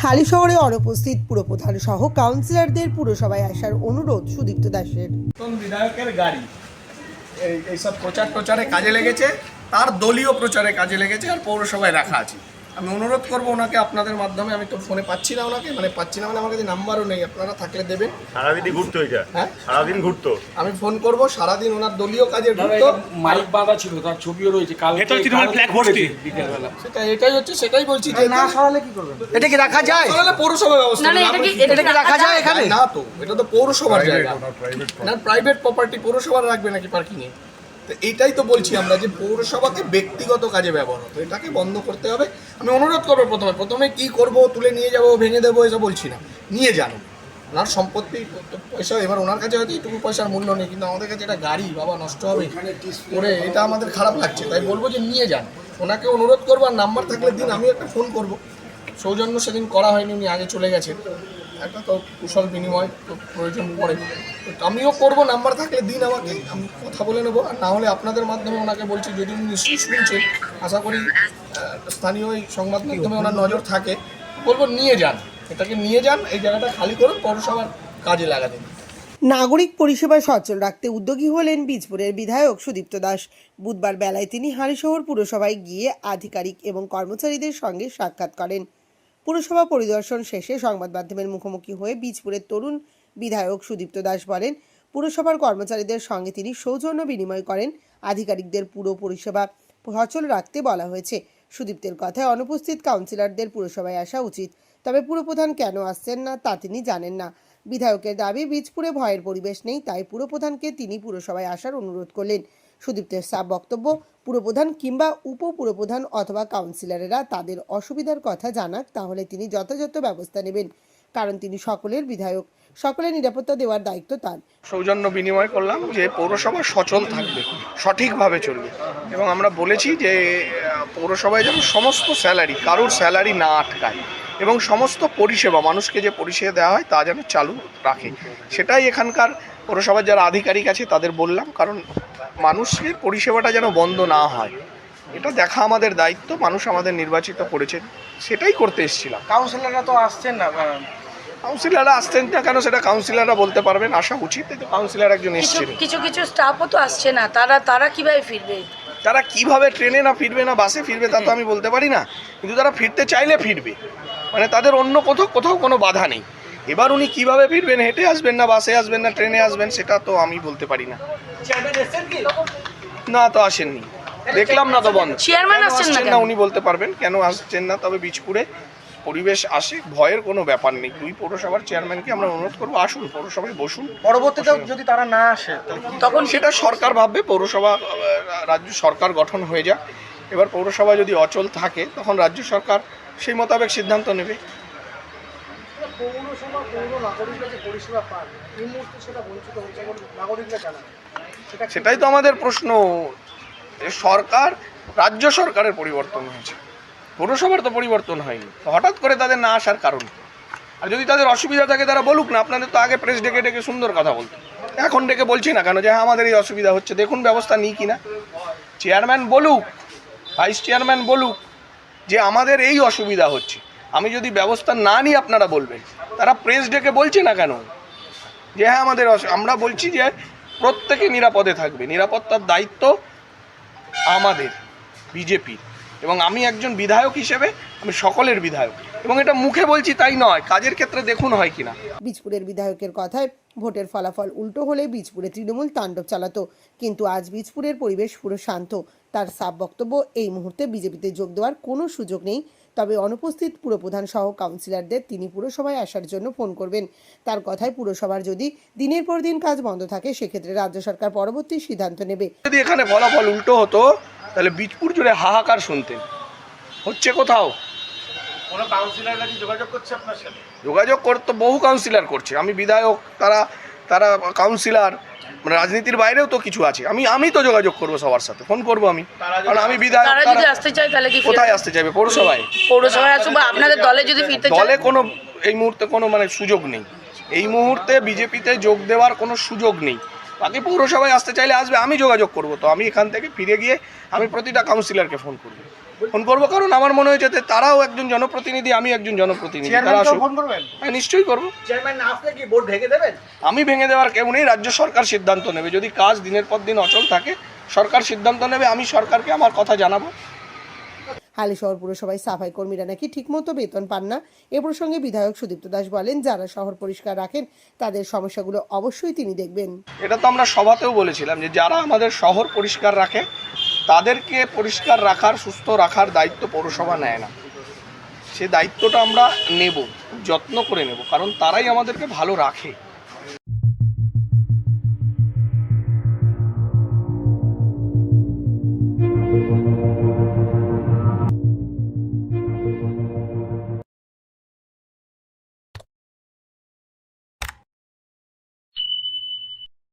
হালিশহরে অনুপস্থিত পুরপ্রধান সহ কাউন্সিলরদের পুরসভায় আসার অনুরোধ সুদীপ্ত দাসের। বিধায়কের গাড়ি এইসব প্রচারে কাজে লেগেছে, তার দলীয় প্রচারে কাজে লেগেছে, আর পৌরসভায় রাখা আছে। আমি অনুরোধ করবো ওনাকে আপনাদের মাধ্যমে, আমি তো ফোনে পাচ্ছি না ওনাকে, পাচ্ছি না আমার কাছে নাম্বারও নেই, আপনারা থাকলে দেবেন। সারাদিনই ঘুরতো এটা, হ্যাঁ সারাদিন ঘুরতো। আমি ফোন করবো, সারাদিন ওনার দলীয় কাজে ঘুরতো, মাইক বাঁধা ছিল, তার ছবিও রয়েছে। এটাই হচ্ছে, সেটাই বলছি যে না সরালে কি করবেন? এটা কি রাখা যায়? পৌরসভা ব্যবস্থা এটা কি রাখা যায় এখানে? না তো, এটা তো পৌরসভার জায়গা, না প্রাইভেট প্রপার্টি। পৌরসভা রাখবে নাকি পার্কিংয়ে? তো এইটাই তো বলছি আমরা, যে পৌরসভাকে ব্যক্তিগত কাজে ব্যবহার হতো, এটাকে বন্ধ করতে হবে। আমি অনুরোধ করবো, প্রথমে কি করব, তুলে নিয়ে যাব, ভেঙে দেবো, এসব বলছি না। নিয়ে যান, ওনার সম্পত্তি পয়সা, এবার ওনার কাছে হয়তো এইটুকু পয়সার মূল্য নেই, কিন্তু আমাদের কাছে এটা গাড়ি বাবা নষ্ট হবে করে, এটা আমাদের খারাপ লাগছে। তাই বলবো যে নিয়ে যান, ওনাকে অনুরোধ করবো। আর নাম্বার থাকলে দিন, আমি একটা ফোন করব। সৌজন্য সেদিন করা হয়নি, উনি আগে চলে গেছেন, একটা তো কুশল বিনিময় তো প্রয়োজন পড়ে, আমিও করবো। নাম্বার থাকলে দিন আমাকে, আমি কথা বলে নেবো। আর না হলে আপনাদের মাধ্যমে ওনাকে বলছি, যদি উনি নিশ্চয়ই শুনছেন, আশা করি স্থানীয় এই সংবাদ মাধ্যমে ওনার নজর থাকে, বলবো নিয়ে যান, এটাকে নিয়ে যান, এই জায়গাটা খালি করুন, পৌরসভার কাজে লাগাতেন। নাগরিক পরিষেবা সচল রাখতে উদ্যোগী হলেন বীজপুরের বিধায়ক সুদীপ্ত দাস। বুধবার বেলায় তিনি হালিশহর পুরসভায় গিয়ে আধিকারিক এবং কর্মচারীদের সঙ্গে সাক্ষাৎ করেন। পুরসভা পরিদর্শন শেষে সংবাদ মাধ্যমের মুখোমুখি হয়ে বীজপুরের তরুণ বিধায়ক সুদীপ্ত দাস বলেন, পুরসভার কর্মচারীদের সঙ্গে তিনি সৌজন্য বিনিময় করেন। আধিকারিকদের পুরো পরিষেবা সচল রাখতে বলা হয়েছে। সুদীপ্তের কথায় অনুপস্থিত কাউন্সিলরদের পুরসভায় আসা উচিত, তবে পুরপ্রধান কেন আসছেন না তা তিনি জানেন না। বিধায়কের দাবি, বীজপুরে ভয়ের পরিবেশ নেই, তাই পুরপ্রধানকে তিনি পুরসভায় আসার অনুরোধ করলেন। সুদীপ্তের সাফ বক্তব্য, পুরপ্রধান কিংবা উপপুরপ্রধান অথবা কাউন্সিলরেরা তাদের অসুবিধার কথা জানাক, তাহলে তিনি যথাযথ ব্যবস্থা নেবেন, কারণ তিনি সকলের বিধায়ক, সকলের নিরাপত্তা দেওয়ার দায়িত্ব তার। সৌজন্য বিনিময় করলাম যে পৌরসভা সচল থাকবে, সঠিকভাবে চলবে, এবং আমরা বলেছি যে পৌরসভায় যেন সমস্ত স্যালারি, কারোর স্যালারি না আটকায়, এবং সমস্ত পরিষেবা, মানুষকে যে পরিষেবা দেওয়া হয় তা যেন চালু রাখে। সেটাই এখানকার পৌরসভার যারা আধিকারিক আছে তাদের বললাম, কারণ মানুষের পরিষেবাটা যেন বন্ধ না হয়, এটা দেখা আমাদের দায়িত্ব। মানুষ আমাদের নির্বাচিত করেছেন, সেটাই করতে এসেছিলাম। কাউন্সিলররা তো আসছেন না। কাউন্সিলররা আসছেন না কেন সেটা কাউন্সিলররা বলতে পারবেন, আসা উচিত। তো কাউন্সিলর একজন এসেছিলেন, কিছু স্টাফও তো আসছে না, তারা কিভাবে ফিরবে? তারা কিভাবে ট্রেনে না ফিরবে না বাসে ফিরবে তা তো আমি বলতে পারি না, কিন্তু তারা ফিরতে চাইলে ফিরবে, তাদের অন্য কোথাও কোনো বাধা নেই। এবার উনি কিভাবে ফিরবেন, হেঁটে আসবেন না বাসে আসবেন না ট্রেনে আসবেন, সেটা তো আমি বলতে পারি না। না তো আসেননি, দেখলাম না তো বন্ধ। চেয়ারম্যান আসছেন না, উনি বলতে পারবেন কেন আসছেন না। তবে বীজপুরে পরিবেশ আসে, ভয়ের কোনো ব্যাপার নেই। দুই পৌরসভার চেয়ারম্যানকে আমরা অনুরোধ করবো, আসুন পৌরসভায় বসুন। পরবর্তীতে যদি তারা না আসে তখন সেটা সরকার ভাববে, পৌরসভা রাজ্য সরকার গঠন হয়ে যাক। এবার পৌরসভা যদি অচল থাকে তখন রাজ্য সরকার সেই মোতাবেক সিদ্ধান্ত নেবে। সেটাই তো আমাদের প্রশ্ন। সরকার, রাজ্য সরকারের পরিবর্তন হয়েছে, পৌরসভার তো পরিবর্তন হয়নি। হঠাৎ করে তাদের না আসার কারণ, আর যদি তাদের অসুবিধা থাকে তারা বলুক না। আপনাদের তো আগে প্রেস ডেকে সুন্দর কথা বলতো, এখন ডেকে বলছি না কেন যে হ্যাঁ আমাদের এই অসুবিধা হচ্ছে, দেখুন ব্যবস্থা নিই কিনা। চেয়ারম্যান বলুক, ভাইস চেয়ারম্যান বলুক যে আমাদের এই অসুবিধা হচ্ছে, আমি যদি ব্যবস্থা না নিই আপনারা বলবেন। তারা প্রেস ডেকে বলছে না কেন যে হ্যাঁ আমাদের আমরা বলছি যে প্রত্যেকে নিরাপদে থাকবে, নিরাপত্তার দায়িত্ব আমাদের বিজেপির, এবং আমি একজন বিধায়ক হিসেবে আমি সকলের বিধায়ক, এবং এটা মুখে বলছি তাই নয়, কাজের ক্ষেত্রে দেখুন হয় কিনা। বীজপুরের বিধায়কের কথায়, ভোটের ফলাফল উল্টো হলে বীজপুরে তৃণমূল তাণ্ডব চালাতো, কিন্তু আজ বীজপুরের পরিবেশ পুরো শান্ত। তার সাফ বক্তব্য, এই মুহূর্তে বিজেপিতে যোগ দেওয়ার কোনো সুযোগ নেই, তবে অনুপস্থিত পুরপ্রধান সহ কাউন্সিলরদের তিনি পুরসভায় আসার জন্য ফোন করবেন। তার কথায়, পুরসভার যদি দিনের পর দিন কাজ বন্ধ থাকে সেক্ষেত্রে রাজ্য সরকার পরবর্তী সিদ্ধান্ত নেবে। যদি এখানে ফলাফল উল্টো হতো তাহলে বীজপুর জুড়ে হাহাকার শুনতেন। হচ্ছে কোথাও কোনো কাউন্সিলররা কি যোগাযোগ করছে আপনার সাথে? যোগাযোগ করতে বহু কাউন্সিলর করছে, আমি বিধায়ক, তারা কাউন্সিলর, রাজনীতির বাইরেও তো কিছু আছে। আমি তো যোগাযোগ করবো সবার সাথে, ফোন করবো আমি, কারণ আমি বিধায়ক। তারা যদি আসতে চায় তাহলে কি কোথায় আসতে চাইবে? পৌরসভায় আসুক, বা আপনাদের দলে যদি ফিরতে চায়? দলে কোনো এই মুহূর্তে কোনো সুযোগ নেই, এই মুহূর্তে বিজেপিতে যোগ দেওয়ার কোনো সুযোগ নেই। বাকি পৌরসভায় আসতে চাইলে আসবে, আমি যোগাযোগ করবো। তো আমি এখান থেকে ফিরে গিয়ে আমি প্রতিটা কাউন্সিলরকে ফোন করবো। ফোন করবো, কারণ আমার মনে হয়েছে যে তারাও একজন জনপ্রতিনিধি, আমি একজন জনপ্রতিনিধি, তারা আসুক। ফোন করবেন? হ্যাঁ, নিশ্চয়ই করবো। চেয়ারম্যান না আসলে কি বোর্ড ভেঙে দেবেন? আমি ভেঙে দেওয়ার কেউ নেই, রাজ্য সরকার সিদ্ধান্ত নেবে। যদি কাজ দিনের পর দিন অচল থাকে, সরকার সিদ্ধান্ত নেবে, আমি সরকারকে আমার কথা জানাবো। হালিশহর পুরসভায় সাফাই কর্মীরা নাকি ঠিকমতো বেতন পান না। এ প্রসঙ্গে বিধায়ক সুদীপ্ত দাস বলেন, যারা শহর পরিষ্কার রাখেন তাদের সমস্যাগুলো অবশ্যই তিনি দেখবেন। এটা তো আমরা সভাতেও বলেছিলাম যে যারা আমাদের শহর পরিষ্কার রাখে তাদেরকে পরিষ্কার রাখার, সুস্থ রাখার দায়িত্ব পৌরসভা নেয় না। সে দায়িত্বটা আমরা নেব, যত্ন করে নেব, কারণ তারাই আমাদেরকে ভালো রাখে।